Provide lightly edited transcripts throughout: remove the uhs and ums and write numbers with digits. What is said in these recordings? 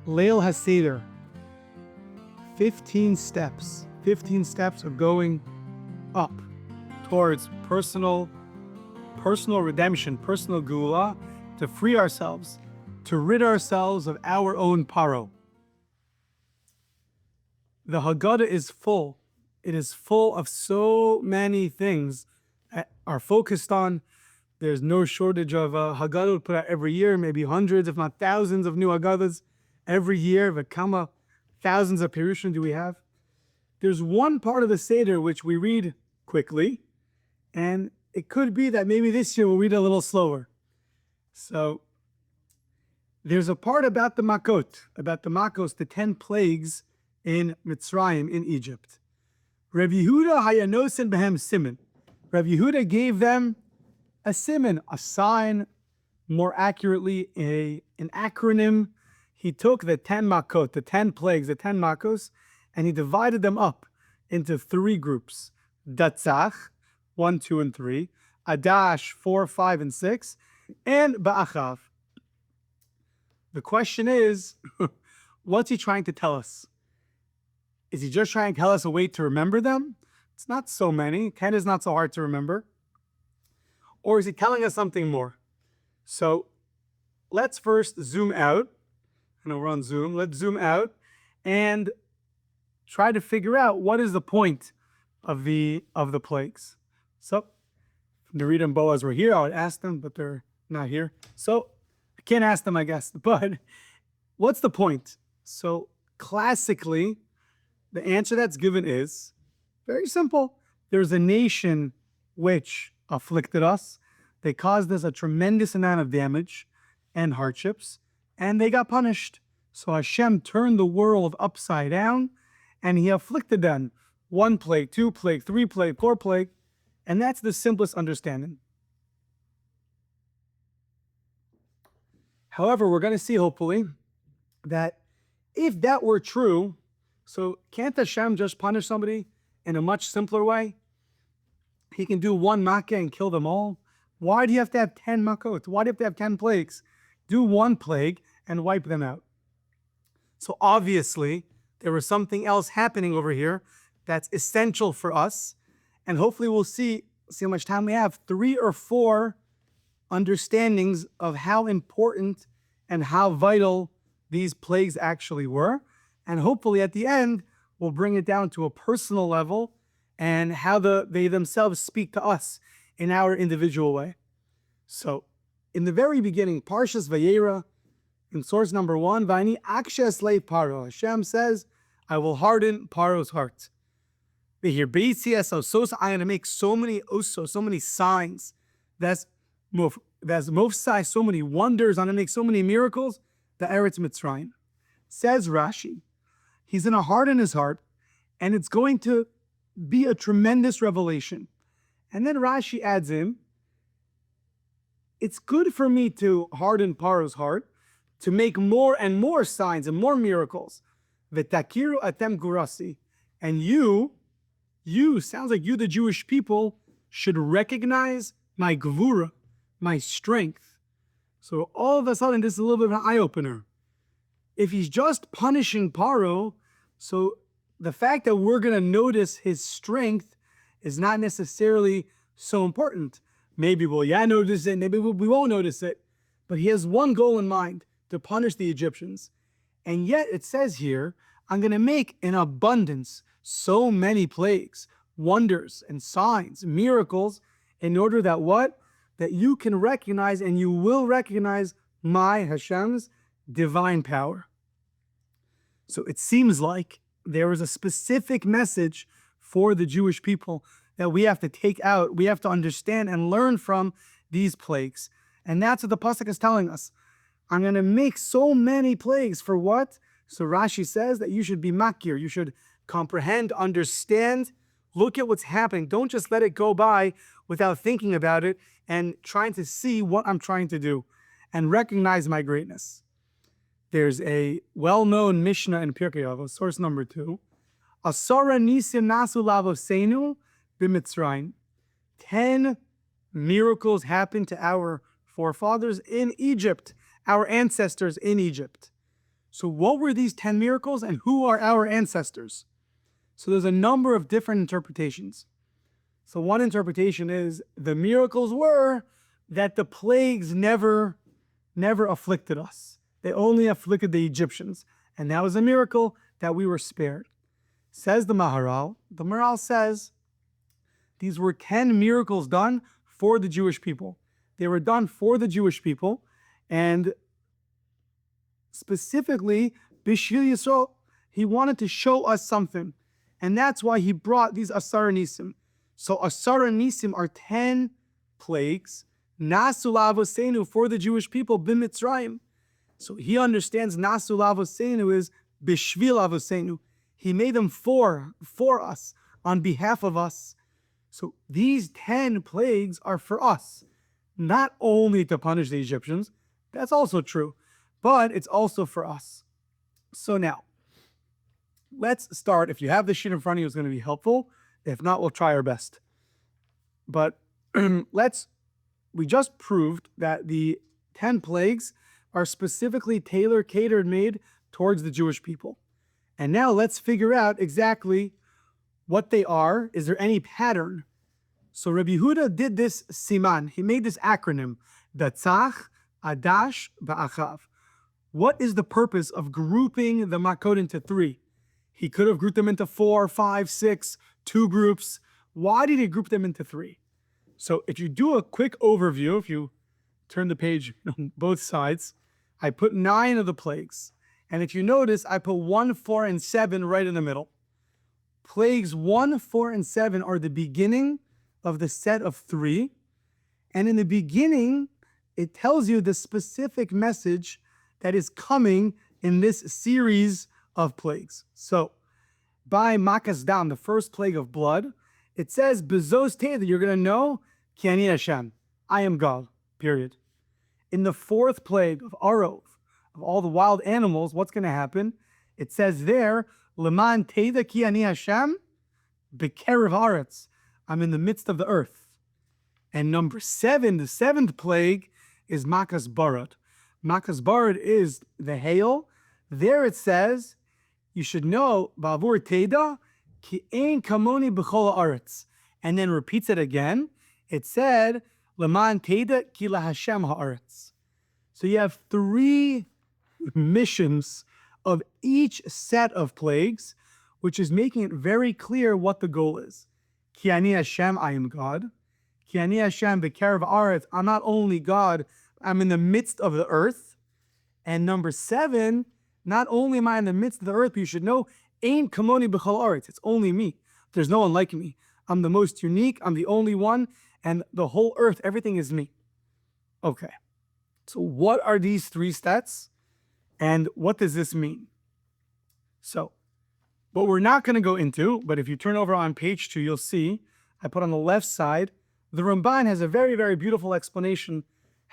Leil HaSeder, 15 steps of going up towards personal redemption, personal geula, to free ourselves, to rid ourselves of our own Paroh. The Haggadah is full. It is full of so many things that are focused on. There's no shortage of Haggadah put out every year, maybe hundreds, if not thousands of new Haggadahs every year. V'kama thousands of Pirushim do we have? There's one part of the Seder which we read quickly, and it could be that maybe this year we'll read a little slower. So there's a part about the Makot, the 10 plagues in Mitzrayim, in Egypt. Rabbi Yehuda hayanosen behem siman. Rabbi Yehuda gave them a siman, a sign, more accurately, an acronym. He took the 10 makot, the 10 plagues, the 10 makos, and he divided them up into 3 groups. Datzach, 1, 2, and 3. Adash, 4, 5, and 6. And Ba'achav. The question is, what's he trying to tell us? Is he just trying to tell us a way to remember them? It's not so many. 10 is not so hard to remember. Or is he telling us something more? So let's first zoom out. I know we're on Zoom. Let's zoom out and try to figure out what is the point of the plagues. So Narita and Boaz were here. I would ask them, but they're not here. So I can't ask them, I guess. But what's the point? So classically, the answer that's given is very simple. There's a nation which afflicted us. They caused us a tremendous amount of damage and hardships, and they got punished. So Hashem turned the world upside down, and he afflicted them. 1 plague, 2 plague, 3 plague, 4 plague, and that's the simplest understanding. However, we're going to see, hopefully, that if that were true, so can't Hashem just punish somebody in a much simpler way? He can do 1 makkah and kill them all. Why do you have to have 10 makkot? Why do you have to have 10 plagues? Do 1 plague and wipe them out. So obviously, there was something else happening over here that's essential for us. And hopefully we'll see how much time we have. 3 or 4 understandings of how important and how vital these plagues actually were. And hopefully at the end, we'll bring it down to a personal level and how they themselves speak to us in our individual way. So in the very beginning, Parshas Vayera, in source number 1, Vayni akshes le Paroh. Hashem says, I will harden Paroh's heart. They hear Beitzias, I'm going to make so many signs. That's mofsai, so many wonders. I'm going to make so many miracles. The Eretz Mitzrayim. Says Rashi, he's going to harden his heart, and it's going to be a tremendous revelation. And then Rashi adds in, it's good for me to harden Paroh's heart, to make more and more signs and more miracles. V'takiru atem gurasi. And you, sounds like you, the Jewish people, should recognize my gevura, my strength. So all of a sudden, this is a little bit of an eye-opener. If he's just punishing Paroh, so the fact that we're going to notice his strength is not necessarily so important. Maybe we'll notice it, maybe we won't notice it. But he has one goal in mind, to punish the Egyptians. And yet it says here, I'm going to make in abundance so many plagues, wonders and signs, miracles, in order that what? That you can recognize and you will recognize my, Hashem's, divine power. So it seems like there is a specific message for the Jewish people that we have to take out, we have to understand and learn from these plagues. And that's what the Pasuk is telling us. I'm going to make so many plagues for what? So Rashi says that you should be makir, you should comprehend, understand, look at what's happening. Don't just let it go by without thinking about it and trying to see what I'm trying to do and recognize my greatness. There's a well-known Mishnah in Pirkei Avos, source number 2. Asara nisim nasu lavosenu b'Mitzrayim. 10 miracles happened to our forefathers in Egypt, our ancestors in Egypt. So what were these 10 miracles and who are our ancestors? So there's a number of different interpretations. So one interpretation is the miracles were that the plagues never afflicted us. They only afflicted the Egyptians. And that was a miracle that we were spared. Says the Maharal. The Maharal says these were 10 miracles done for the Jewish people. They were done for the Jewish people. And specifically, Bishvil Yisrael, he wanted to show us something. And that's why he brought these Asar Nisim. So Asar Nisim are 10 plagues, Nasu Lavosenu, for the Jewish people, B'Mitzrayim. So he understands Nasu Lavosenu is Bishvil Lavosenu. He made them for us, on behalf of us. So these 10 plagues are for us, not only to punish the Egyptians, that's also true, but it's also for us. So now, let's start. If you have the sheet in front of you, it's going to be helpful. If not, we'll try our best. But we just proved that the 10 plagues are specifically catered made towards the Jewish people. And now let's figure out exactly what they are. Is there any pattern? So Rabbi Yehuda did this siman. He made this acronym, Datzach, Adash, Ba'achav. What is the purpose of grouping the Makot into 3? He could have grouped them into 4, 5, 6, 2 groups. Why did he group them into 3? So if you do a quick overview, if you turn the page on both sides, I put 9 of the plagues. And if you notice, I put 1, 4, and 7 right in the middle. Plagues 1, 4, and 7 are the beginning of the set of 3. And in the beginning, it tells you the specific message that is coming in this series of plagues. So, by Makas Dam, the first plague of blood, it says, Bezos Teda, you're going to know, Ki Ani Hashem, I am God, period. In the 4th plague of Arov, of all the wild animals, what's going to happen? It says there, Leman Teda Ki Ani Hashem, Bekerev Aretz, I'm in the midst of the earth. And number 7, the 7th plague, is Makas Barad. Makas Barad is the hail. There it says, you should know, Ba'avur Teda, Ki Ein Kamoni B'chol Haaretz. And then repeats it again. It said, Leman Teda Ki LaHashem Haaretz. So you have 3 missions of each set of plagues, which is making it very clear what the goal is. Ki Ani Hashem, I am God. Ki Ani Hashem B'kerev Haaretz, I'm not only God, I'm in the midst of the earth. And number 7, not only am I in the midst of the earth, but you should know, Ein Kamoni B'chol Haaretz, it's only me. There's no one like me. I'm the most unique, I'm the only one, and the whole earth, everything is me. Okay, so what are these 3 stats? And what does this mean? So, what we're not going to go into, but if you turn over on page 2, you'll see, I put on the left side, the Ramban has a very, very beautiful explanation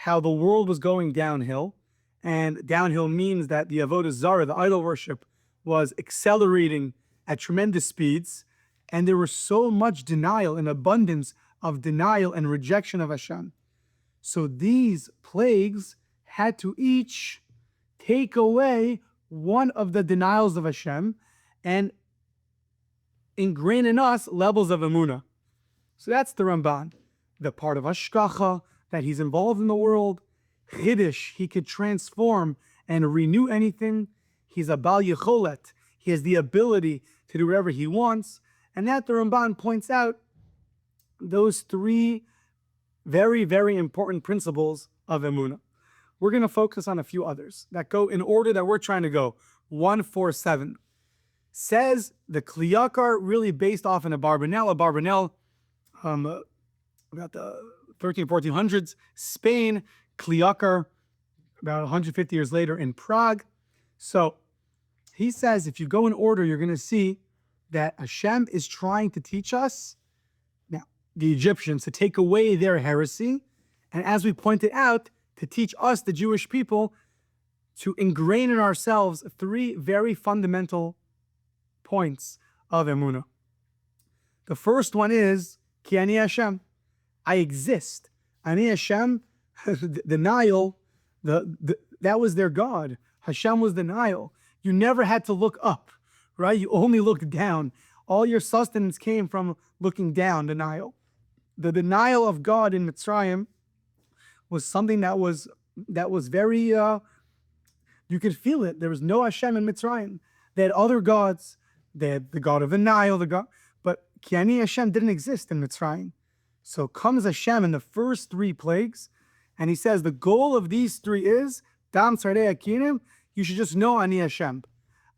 how the world was going downhill. And downhill means that the Avodah Zarah, the idol worship, was accelerating at tremendous speeds. And there was so much denial, an abundance of denial and rejection of Hashem. So these plagues had to each take away one of the denials of Hashem and ingrain in us levels of emunah. So that's the Ramban. The part of Hashgacha, that he's involved in the world. Chiddush, he could transform and renew anything. He's a Bal Yecholet. He has the ability to do whatever he wants. And that the Ramban points out those 3 very, very important principles of emunah. We're going to focus on a few others that go in order that we're trying to go. 1, 4, 7. Says the Kliyakar, really based off in a Barbanel. About the 1400s, Spain, Kliyakar, about 150 years later in Prague. So he says, if you go in order, you're going to see that Hashem is trying to teach us, now, the Egyptians, to take away their heresy. And as we pointed out, to teach us, the Jewish people, to ingrain in ourselves 3 very fundamental points of emunah. The first one is, Ki Ani Hashem, I exist. Ani Hashem, the Nile, that was their God. Hashem was the Nile. You never had to look up, right? You only looked down. All your sustenance came from looking down the Nile. The denial of God in Mitzrayim was something that was very, you could feel it. There was no Hashem in Mitzrayim. They had other gods. They had the God of the Nile, but Kiani Hashem didn't exist in Mitzrayim. So comes Hashem in the first 3 plagues, and he says the goal of these 3 is, Dam Tzardei Akinim, you should just know Ani Hashem.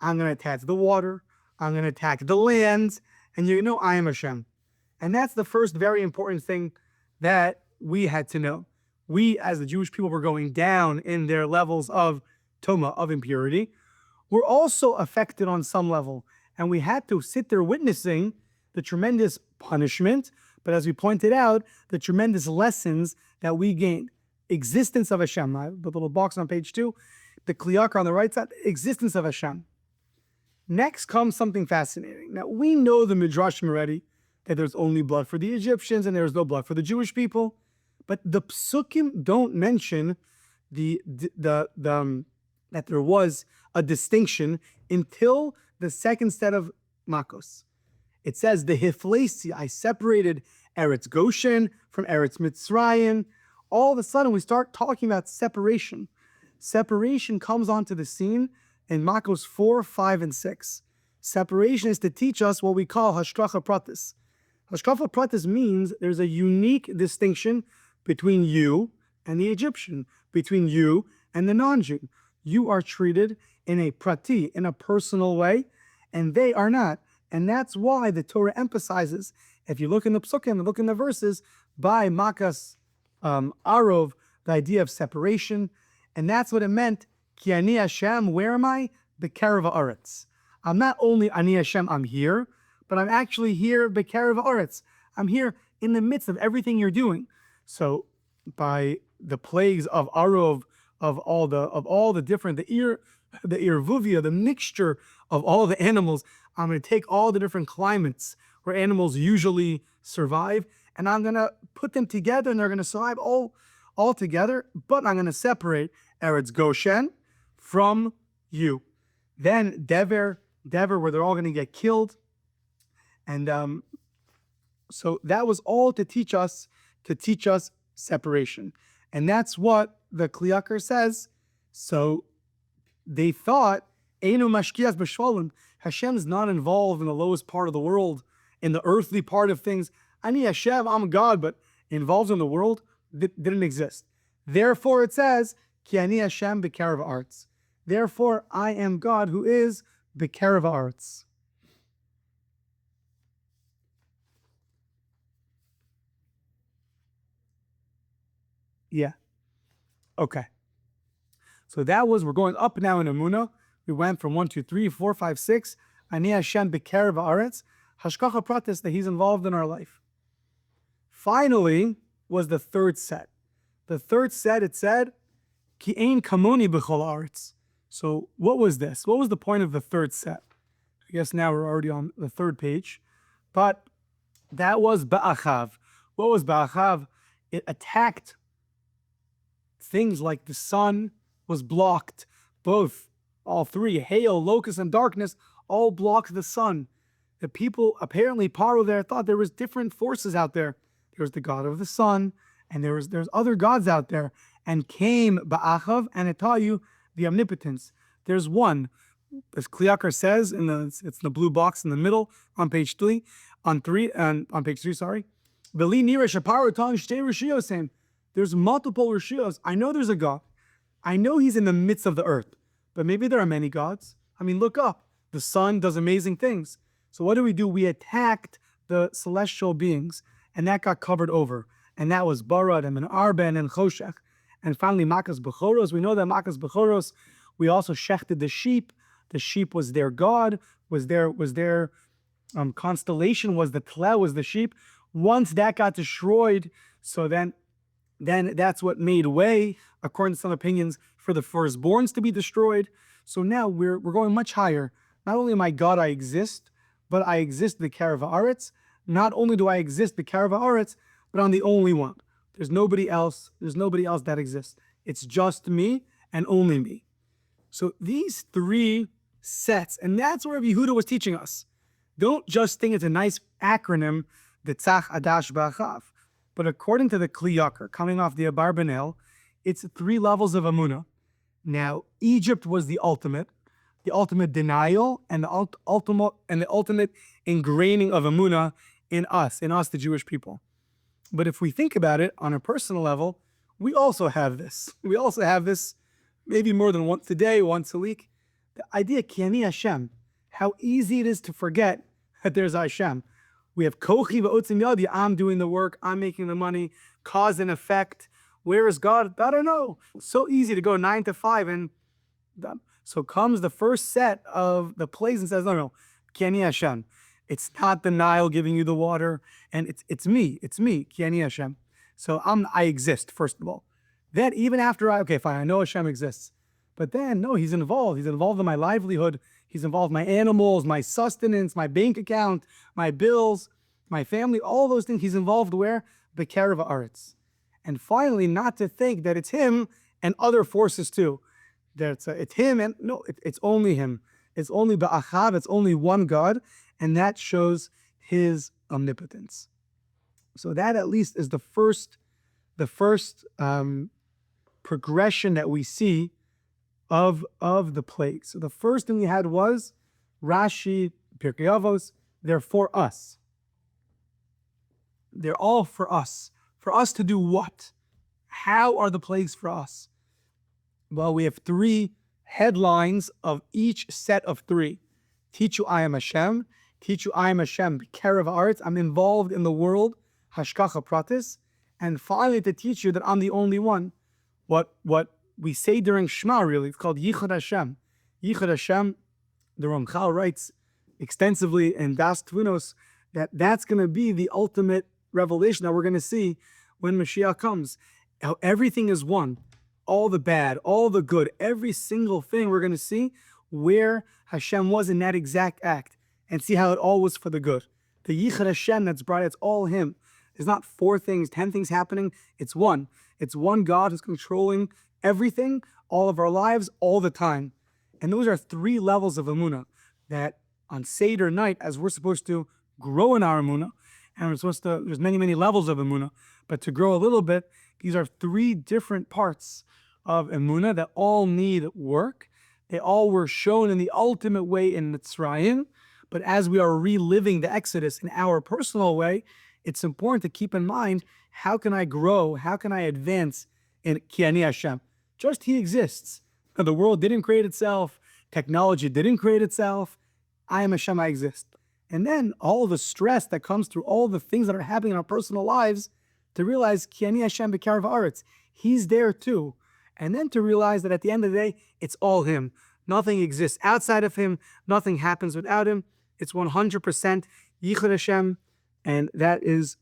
I'm going to attack the water, I'm going to attack the land, and you know I am Hashem. And that's the first very important thing that we had to know. We, as the Jewish people, were going down in their levels of Toma, of impurity. We're also affected on some level, and we had to sit there witnessing the tremendous punishment, but as we pointed out, the tremendous lessons that we gained. Existence of Hashem, the little box on page 2, the kliyakar on the right side, existence of Hashem. Next comes something fascinating. Now, we know the Midrashim already, that there's only blood for the Egyptians and there's no blood for the Jewish people, but the psukim don't mention that there was a distinction until the second set of Makos. It says, the Hiflesi, I separated Eretz Goshen from Eretz Mitzrayim. All of a sudden, we start talking about separation. Separation comes onto the scene in Makos 4, 5, and 6. Separation is to teach us what we call Hashtracha Pratis. Hashtracha Pratis means there's a unique distinction between you and the Egyptian, between you and the non-Jew. You are treated in a prati, in a personal way, and they are not. And that's why the Torah emphasizes, if you look in the psukim, look in the verses, by Makas Arov, the idea of separation. And that's what it meant, Ki ani Hashem, where am I? B'kerev haaretz. I'm not only ani Hashem, I'm here, but I'm actually here b'kerev haaretz. I'm here in the midst of everything you're doing. So by the plagues of Arov, of all the different, the irvuvia, the mixture of all the animals, I'm going to take all the different climates where animals usually survive, and I'm going to put them together, and they're going to survive all together, but I'm going to separate Eretz Goshen from you. Then Dever, where they're all going to get killed. And so that was all to teach us separation. And that's what the Kliyakar says. So they thought, Einu mashkias b'shvalim, Hashem's not involved in the lowest part of the world, in the earthly part of things. Ani Hashem, I'm God, but involved in the world didn't exist. Therefore it says, Ki ani Hashem b'kerev haaretz. Therefore I am God who is b'kerev haaretz. Yeah. Okay. So we're going up now in Emunah. We went from 1, 2, 3, 4, 5, 6. Ani Hashem b'kerev haaretz. Hashkacha pratis, that he's involved in our life. Finally was the third set. The third set, it said, Ki ein kamoni b'chol haaretz. So what was this? What was the point of the third set? I guess now we're already on the third page. But that was ba'achav. What was ba'achav? It attacked things like the sun was blocked. All three, hail, locust, and darkness, all blocked the sun. The people, apparently Paroh there thought there was different forces out there. There was the god of the sun, and there's other gods out there. And came ba'achav, and it taught you the omnipotence. There's one, as Kliyakar says, it's the blue box in the middle on page 3, on page 3, sorry. V'li nira sheParoh tong shtei rishiyos. There's multiple rishiyos. I know there's a God. I know he's in the midst of the earth, but maybe there are many gods. I mean, look up. The sun does amazing things. So what do? We attacked the celestial beings, and that got covered over. And that was Barad and Arben and Choshech. And finally, Makas Bechoros. We know that Makas Bechoros, we also shechted the sheep. The sheep was their god, was their constellation, was the Tle, was the sheep. Once that got destroyed, so then that's what made way, according to some opinions, for the firstborns to be destroyed. So now we're going much higher. Not only am I God, I exist, but I exist b'kerev haaretz. Not only do I exist b'kerev haaretz, but I'm the only one. There's nobody else that exists. It's just me and only me. So these three sets, and that's where Yehuda was teaching us. Don't just think it's a nice acronym, the Tzach Adash Ba'achav. But according to the Kli Yakar, coming off the Abarbanel, it's 3 levels of Amunah. Now, Egypt was the ultimate denial, and the ultimate ingraining of Amunah in us, the Jewish people. But if we think about it on a personal level, we also have this. We also have this maybe more than once a day, once a week. The idea, Ki Ani Hashem, how easy it is to forget that there's Hashem. We have Kochi v'otzim yadi, I'm doing the work, I'm making the money, cause and effect. Where is God? I don't know. So easy to go 9 to 5 and done. So comes the first set of the plagues and says, no, Ki Ani Hashem. It's not the Nile giving you the water, and it's me, Ki Ani Hashem. So I exist, first of all. Then even after I know Hashem exists. But then, no, he's involved. He's involved in my livelihood. He's involved in my animals, my sustenance, my bank account, my bills, my family, all those things. He's involved where? B'kerev ha'aretz. And finally, not to think that it's him and other forces too. That it's him and, no, it's only him. It's only Ba'achav, it's only one God, and that shows his omnipotence. So that at least is the first progression that we see of the plagues. So the first thing we had was Rashi, Pirkei Avos, they're for us. They're all for us. For us to do what? How are the plagues for us? Well, we have 3 headlines of each set of 3. Teach you I am Hashem. Teach you I am Hashem. B'kerev ha'aretz. I'm involved in the world. Hashkacha pratis. And finally to teach you that I'm the only one. What we say during Shema, really, it's called Yichud Hashem. Yichud Hashem, the Ramchal writes extensively in Das Tvunos that that's going to be the ultimate revelation that we're going to see when Mashiach comes. How everything is one. All the bad, all the good, every single thing we're going to see where Hashem was in that exact act and see how it all was for the good. The Yichud Hashem that's brought, it's all him. There's not 4 things, 10 things happening. It's one. It's one God who's controlling everything, all of our lives, all the time. And those are 3 levels of Amunah that on Seder night, as we're supposed to grow in our Amunah, and we're supposed to, there's many, many levels of Amunah, but to grow a little bit, these are 3 different parts of Amunah that all need work. They all were shown in the ultimate way in Mitzrayim, but as we are reliving the Exodus in our personal way, it's important to keep in mind, how can I grow? How can I advance in Ki Ani Hashem? Just he exists. The world didn't create itself. Technology didn't create itself. I am Hashem, I exist. And then all the stress that comes through all the things that are happening in our personal lives, to realize Ki Ani Hashem b'kerev ha'aretz. He's there too. And then to realize that at the end of the day, it's all him. Nothing exists outside of him. Nothing happens without him. It's 100% Yichud Hashem. And that is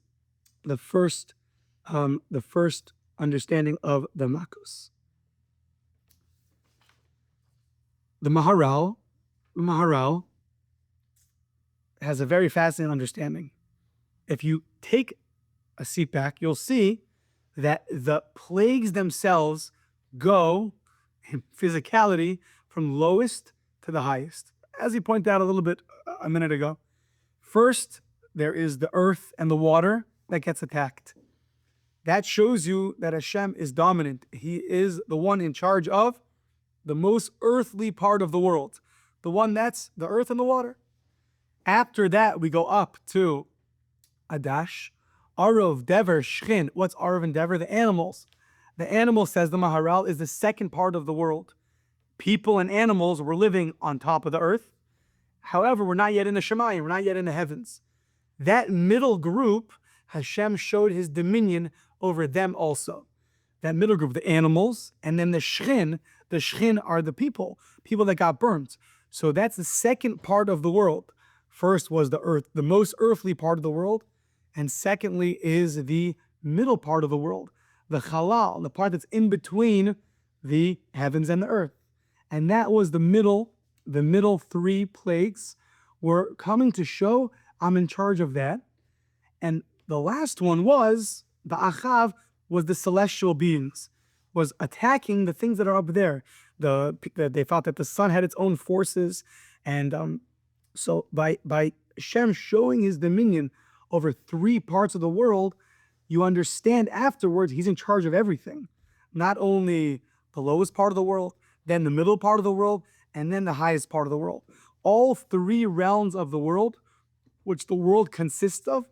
the first understanding of the Makos. The Maharal has a very fascinating understanding. If you take a seat back, you'll see that the plagues themselves go in physicality from lowest to the highest. As he pointed out a little bit a minute ago, first there is the earth and the water that gets attacked. That shows you that Hashem is dominant. He is the one in charge of the most earthly part of the world, the one that's the earth and the water. After that, we go up to Adash, Arov, Dever, Shchin. What's Arov and Dever? The animals. The animal, says the Maharal, is the second part of the world. People and animals were living on top of the earth. However, we're not yet in the Shemayim, we're not yet in the heavens. That middle group, Hashem showed his dominion over them also. That middle group, the animals, and then the Shchin are the people that got burnt. So that's the second part of the world. First was the earth, the most earthly part of the world. And secondly is the middle part of the world, the Halal, the part that's in between the heavens and the earth. And that was the middle 3 plagues were coming to show I'm in charge of that. And the last one was, the Achav was the celestial beings, was attacking the things that are up there. They thought that the sun had its own forces, and so by Hashem showing his dominion over three parts of the world, you understand afterwards he's in charge of everything. Not only the lowest part of the world, then the middle part of the world, and then the highest part of the world. All three realms of the world, which the world consists of,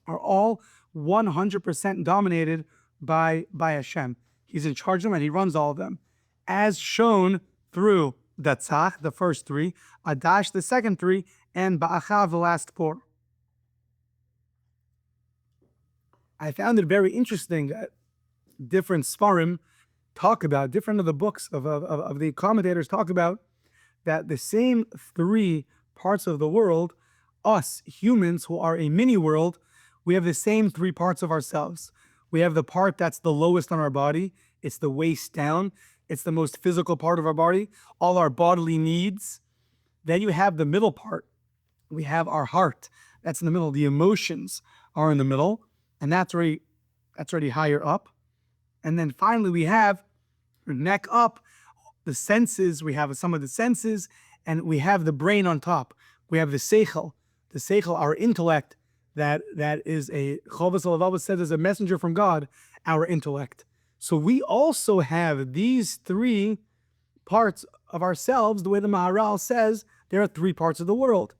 are all 100% dominated by Hashem. He's in charge of them and he runs all of them. As shown through the Tzach, the first three, Adash, the second three, and Ba'achav, the last four. I found it very interesting that different Sfarim talk about, different of the books of the commentators talk about that the same three parts of the world, us humans who are a mini world, we have the same three parts of ourselves. We have the part that's the lowest on our body. It's the waist down. It's the most physical part of our body, all our bodily needs. Then you have the middle part. We have our heart. That's in the middle. The emotions are in the middle, and that's already higher up. And then finally we have neck up, the senses. We have some of the senses, and we have the brain on top. We have the seichel, our intellect. That is a Chovos HaLevavos says is a messenger from God, our intellect. So we also have these three parts of ourselves. The way the Maharal says, there are three parts of the world.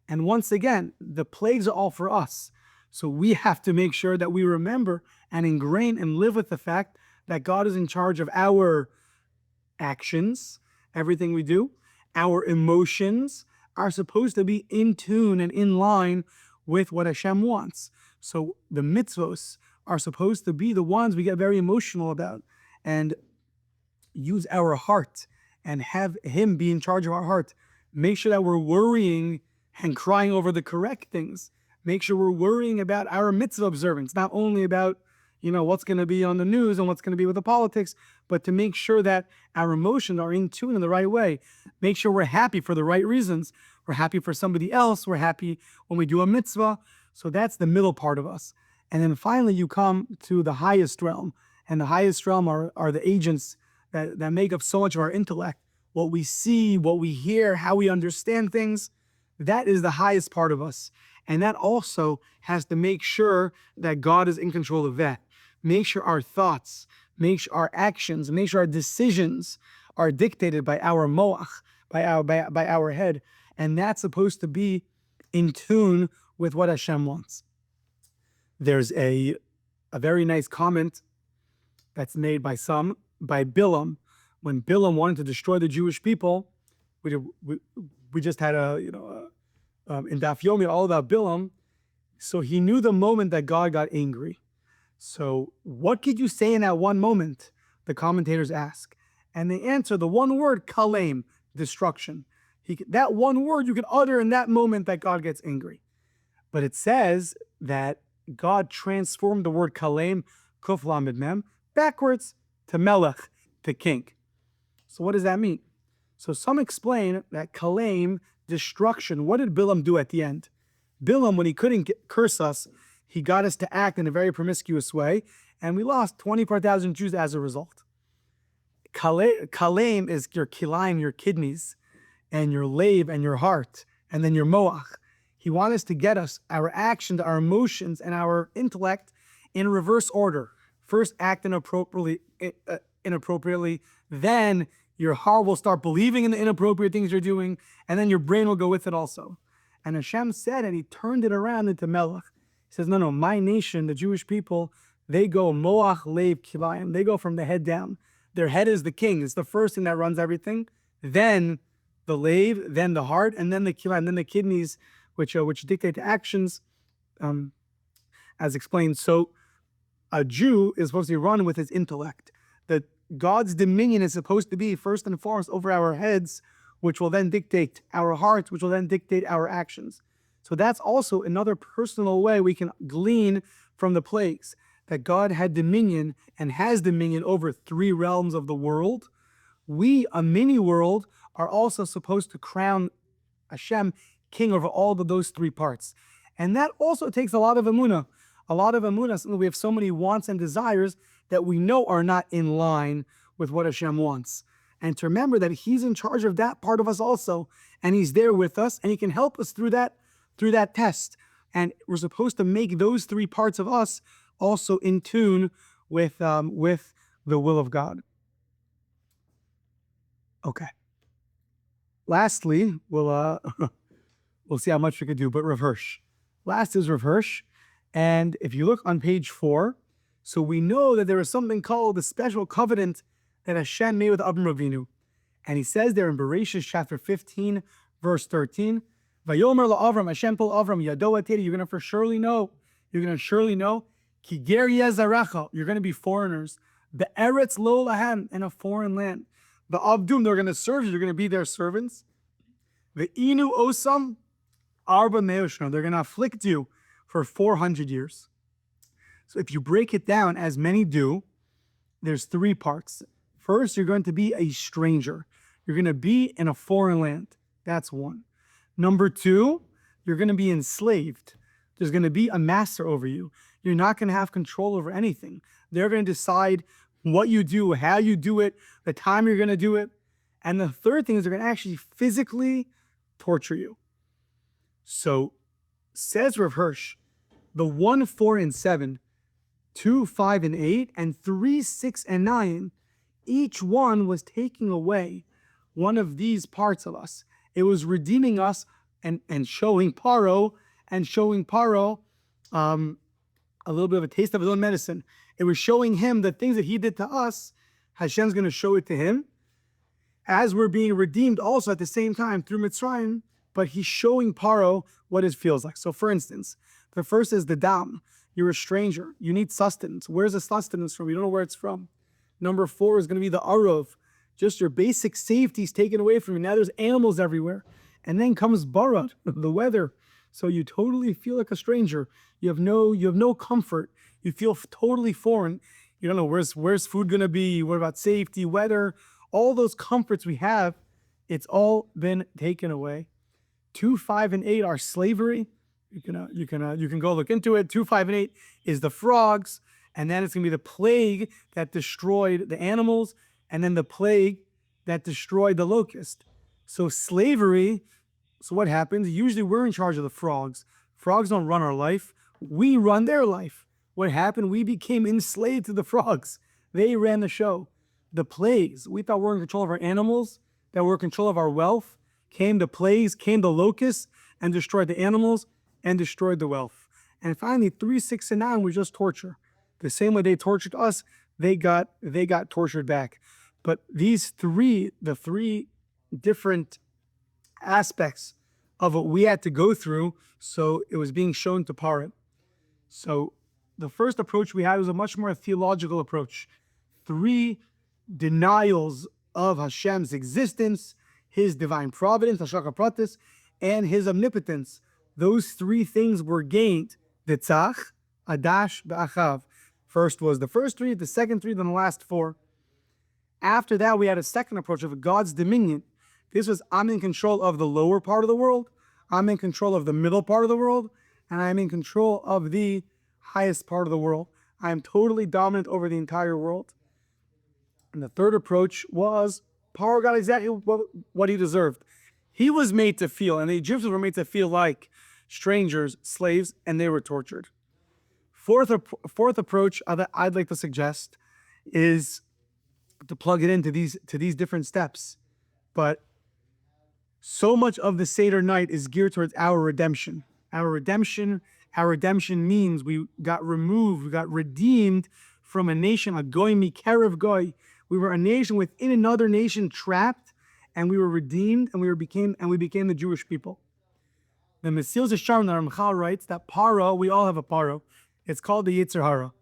And once again, the plagues are all for us. So we have to make sure that we remember and ingrain and live with the fact that God is in charge of our actions, everything we do. Our emotions are supposed to be in tune and in line with what Hashem wants. So the mitzvos are supposed to be the ones we get very emotional about and use our heart and have him be in charge of our heart. Make sure that we're worrying and crying over the correct things. Make sure we're worrying about our mitzvah observance, not only about what's going to be on the news and what's going to be with the politics, but to make sure that our emotions are in tune in the right way. Make sure we're happy for the right reasons. We're happy for somebody else. We're happy when we do a mitzvah. So that's the middle part of us. And then finally you come to the highest realm. And the highest realm are the agents that make up so much of our intellect. What we see, what we hear, how we understand things, that is the highest part of us. And that also has to make sure that God is in control of that. Make sure our thoughts, make sure our actions, make sure our decisions are dictated by our moach, by our head. And that's supposed to be in tune with what Hashem wants. There's a very nice comment that's made by Bilam. When Bilam wanted to destroy the Jewish people, we just had in Daf Yomi all about Bilam. So he knew the moment that God got angry. So what could you say in that one moment? The commentators ask. And they answer the one word, kalem, destruction. That one word you can utter in that moment that God gets angry. But it says that God transformed the word kalem, kuf lamed mem, backwards to melech, to king. So what does that mean? So some explain that kalem, destruction, what did Bilam do at the end? Bilam, when he couldn't curse us, he got us to act in a very promiscuous way, and we lost 24,000 Jews as a result. Kalem is your kilayim, your kidneys, and your lave and your heart, and then your moach. He wants us to get us, our actions, our emotions, and our intellect in reverse order. First act inappropriately, then your heart will start believing in the inappropriate things you're doing, and then your brain will go with it also. And Hashem said, and he turned it around into melech. He says, no, my nation, the Jewish people, they go moach, lev, kilayim. They go from the head down. Their head is the king. It's the first thing that runs everything. Then the lev, then the heart, and then the kilayim, then the kidneys, which dictate the actions, as explained. So a Jew is supposed to be run with his intellect. That God's dominion is supposed to be first and foremost over our heads, which will then dictate our hearts, which will then dictate our actions. So that's also another personal way we can glean from the plagues, that God had dominion and has dominion over three realms of the world. We, a mini world, are also supposed to crown Hashem king over all of those three parts. And that also takes a lot of emunah. A lot of emunah. We have so many wants and desires that we know are not in line with what Hashem wants. and to remember that he's in charge of that part of us also, and he's there with us, and he can help us through that test. And we're supposed to make those three parts of us also in tune with the will of God. Okay. Lastly, we'll see how much we could do, but Rav Hirsch. Last is Rav Hirsch, and if you look on page 4, so we know that there is something called the special covenant that Hashem made with Avraham Avinu. And he says there in Bereshit chapter 15, verse 13, Vayomer la'Avram, Hashem told Avram, Yado ateri, you're going to surely know, Ki ger yezaracha, you're going to be foreigners, the Eretz lo lahem, in a foreign land. The Avdum, they're going to serve you, you're going to be their servants. The Inu osam, arba meoshna, they're going to afflict you for 400 years. So if you break it down, as many do, there's 3 parts. First, you're going to be a stranger. You're going to be in a foreign land. That's 1. Number 2, you're going to be enslaved. There's going to be a master over you. You're not going to have control over anything. They're going to decide what you do, how you do it, the time you're going to do it. And the third thing is they're going to actually physically torture you. So, says Rav Hirsch, the 1, 4, and 7, 2, 5, and 8, and 3, 6, and 9, each one was taking away one of these parts of us. It was redeeming us and showing Paroh a little bit of a taste of his own medicine. It was showing him the things that he did to us. Hashem's going to show it to him as we're being redeemed also at the same time through Mitzrayim, but he's showing Paroh what it feels like. So for instance, the first is the dam. You're a stranger. You need sustenance. Where's the sustenance from? You don't know where it's from. Number 4 is going to be the arov. Just your basic safety is taken away from you. Now there's animals everywhere. And then comes barat, the weather. So you totally feel like a stranger. You have no comfort. You feel totally foreign. You don't know where's food going to be? What about safety, weather? All those comforts we have, it's all been taken away. 2, 5, and 8 are slavery. You can go look into it. 2, 5, and 8 is the frogs. And then it's going to be the plague that destroyed the animals, and then the plague that destroyed the locust. So slavery, so what happens? Usually we're in charge of the frogs. Frogs don't run our life. We run their life. What happened? We became enslaved to the frogs. They ran the show. The plagues, we thought we were in control of our animals, that we're in control of our wealth. Came the plagues, came the locusts, and destroyed the animals, and destroyed the wealth. And finally, 3, 6, and 9 was just torture. The same way they tortured us, they got tortured back. But the 3 different aspects of what we had to go through, so it was being shown to Paroh. So the first approach we had was a much more theological approach. 3 denials of Hashem's existence, his divine providence, Hashgacha Pratis, and his omnipotence. Those 3 things were gained. Vitzach, Adash, Ba'achav. First was the first 3, the second 3, then the last 4. After that, we had a second approach of God's dominion. This was, I'm in control of the lower part of the world, I'm in control of the middle part of the world, and I'm in control of the highest part of the world. I am totally dominant over the entire world. And the third approach was Paroh got exactly what he deserved. He was made to feel, and the Egyptians were made to feel like strangers, slaves, and they were tortured. Fourth approach that I'd like to suggest is to plug it into these different steps. But so much of the Seder night is geared towards our redemption. Our redemption means we got removed, we got redeemed from a nation, a goy mikerev goy. We were a nation within another nation trapped, and we were redeemed, and we became the Jewish people. The Mesilas Yesharim, the Ramchal writes that Paroh, we all have a Paroh. It's called the Yetzer Hara.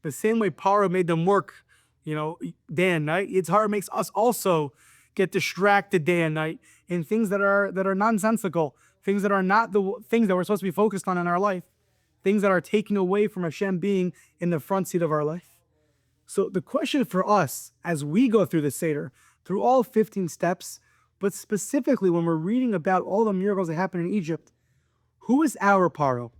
The same way Paroh made them work, day and night, Yetzer Hara makes us also get distracted day and night in things that are nonsensical, things that are not the things that we're supposed to be focused on in our life, things that are taken away from Hashem being in the front seat of our life. So the question for us as we go through the Seder, through all 15 steps, but specifically when we're reading about all the miracles that happened in Egypt, who is our Paroh?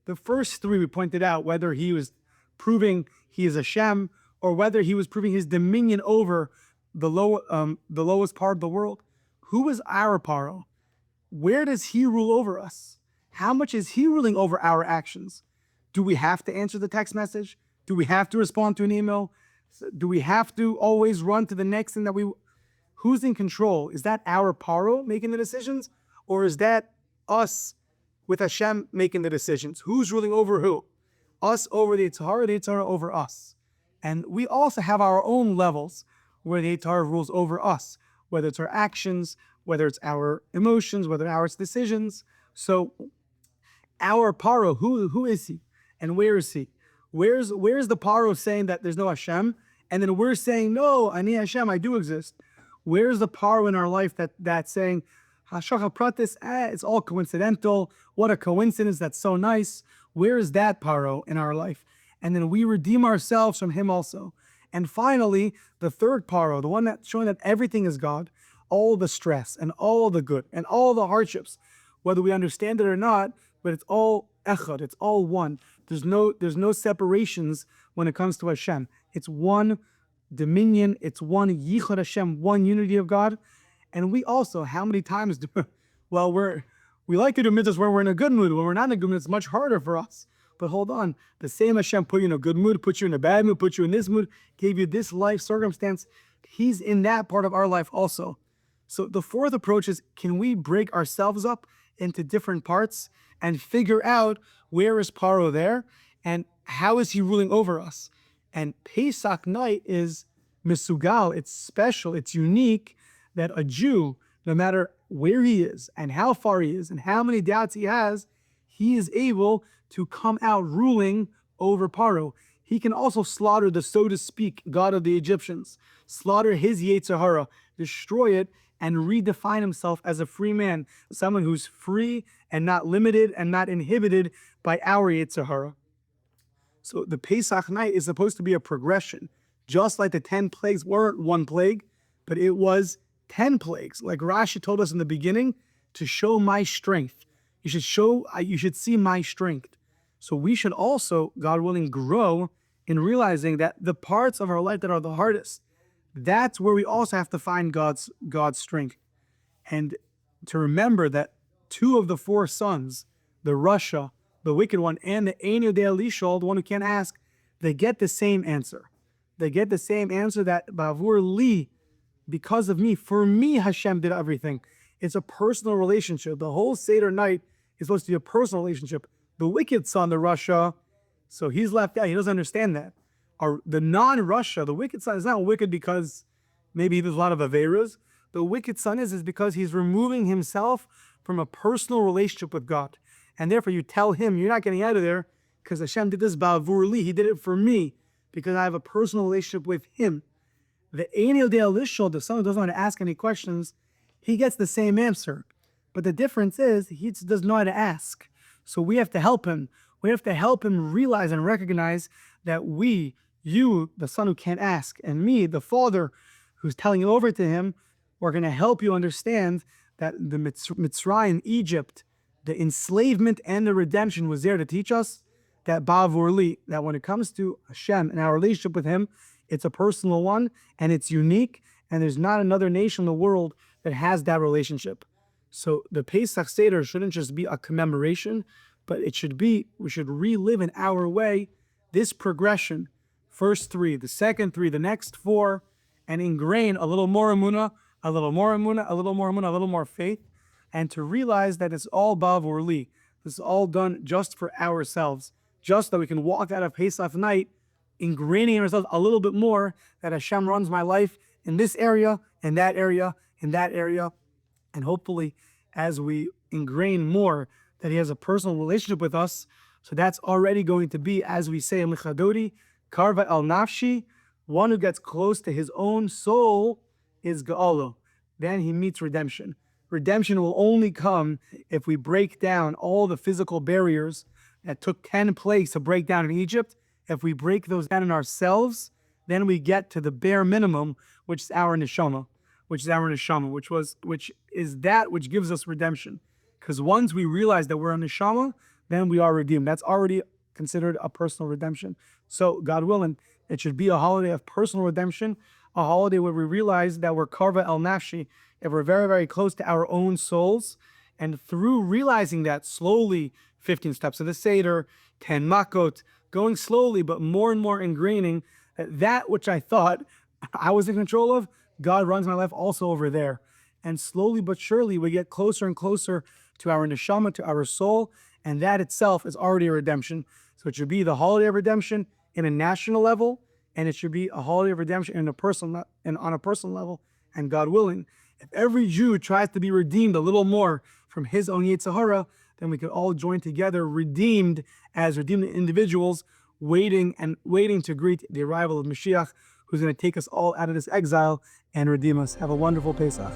The first 3 we pointed out, whether he was proving he is Hashem or whether he was proving his dominion over the lowest part of the world. Who is our Paroh? Where does he rule over us? How much is he ruling over our actions? Do we have to answer the text message? Do we have to respond to an email? Do we have to always run to the next thing that we... Who's in control? Is that our Paroh making the decisions? Or is that us with Hashem making the decisions? Who's ruling over who? Us over the Yitzhara over us. And we also have our own levels where the Yitzhara rules over us, whether it's our actions, whether it's our emotions, whether it's decisions. So our Paroh, who is he? And where is he? Where's the Paroh saying that there's no Hashem? And then we're saying, no, Ani Hashem, I do exist. Where's the Paroh in our life that's saying, Hashacha Pratis, it's all coincidental. What a coincidence, that's so nice. Where is that Paroh in our life? And then we redeem ourselves from him also. And finally, the third Paroh, the one that's showing that everything is God, all the stress and all the good and all the hardships, whether we understand it or not, but it's all echad, it's all one. There's no separations when it comes to Hashem. It's one dominion, it's one yichud Hashem, one unity of God. And we also, how many times do we like to do mitzvahs when we're in a good mood. When we're not in a good mood, it's much harder for us. But hold on, the same Hashem put you in a good mood, put you in a bad mood, put you in this mood, gave you this life circumstance. He's in that part of our life also. So the fourth approach is, can we break ourselves up into different parts and figure out where is Paroh there and how is he ruling over us? And Pesach night is misugal, it's special, it's unique that a Jew, no matter where he is and how far he is and how many doubts he has, he is able to come out ruling over Paroh. He can also slaughter the, so to speak, God of the Egyptians, slaughter his Yetzer Hara, destroy it, and redefine himself as a free man, someone who's free and not limited and not inhibited by our Yetzer Hara. So the Pesach night is supposed to be a progression, just like the 10 plagues weren't one plague, but it was 10 plagues. Like Rashi told us in the beginning, to show my strength. You should see my strength. So we should also, God willing, grow in realizing that the parts of our life that are the hardest, that's where we also have to find God's strength. And to remember that 2 of the 4 sons, the Rasha, the wicked one, and the Ein Yodei Lishol, the one who can't ask, they get the same answer. They get the same answer that Bavur Li, because of me, for me, Hashem did everything. It's a personal relationship. The whole Seder night is supposed to be a personal relationship. The wicked son, the Rasha, so he's left out. He doesn't understand that. The non-Rasha, the wicked son, is not wicked because maybe there's a lot of Averas. The wicked son is because he's removing himself from a personal relationship with God. And therefore you tell him, you're not getting out of there because Hashem did this ba'avur li. He did it for me because I have a personal relationship with him. The Ein Yodei Lishol, the son who doesn't want to ask any questions, he gets the same answer. But the difference is he just doesn't know how to ask. So we have to help him. We have to help him realize and recognize that you, the son who can't ask, and me, the father who's telling it over to him, we're going to help you understand that the Mitzrayim, Egypt, the enslavement and the redemption was there to teach us that Ba'avur Li, that when it comes to Hashem and our relationship with him, it's a personal one and it's unique, and there's not another nation in the world that has that relationship. So the Pesach Seder shouldn't just be a commemoration, but it should be, we should relive in our way this progression. First 3, the second 3, the next 4, and ingrain a little more emunah, a little more emunah, a little more emunah, a little more faith, and to realize that it's all ba'avur li. This is all done just for ourselves, just that we can walk out of Pesach night ingraining in ourselves a little bit more that Hashem runs my life in this area, in that area, in that area. And hopefully, as we ingrain more that he has a personal relationship with us, so that's already going to be, as we say in Lichadodi, Karva el Nafshi, one who gets close to his own soul is Ga'alo. Then he meets redemption. Redemption will only come if we break down all the physical barriers that took 10 plagues to break down in Egypt. If we break those down in ourselves, then we get to the bare minimum, which is our neshama, which is that which gives us redemption. Because once we realize that we're a neshama, then we are redeemed. That's already considered a personal redemption. So God willing, it should be a holiday of personal redemption, a holiday where we realize that we're karva el nafshi, and we're very, very close to our own souls. And through realizing that slowly, 15 steps of the Seder, 10 makot, going slowly, but more and more ingraining that which I thought I was in control of, God runs my life also over there. And slowly but surely, we get closer and closer to our neshama, to our soul, and that itself is already a redemption. So it should be the holiday of redemption in a national level, and it should be a holiday of redemption in a personal and on a personal level. And God willing, if every Jew tries to be redeemed a little more from his own Yetzer Hara, then we could all join together, redeemed as redeemed individuals, waiting to greet the arrival of Mashiach, who's going to take us all out of this exile and redeem us. Have a wonderful Pesach.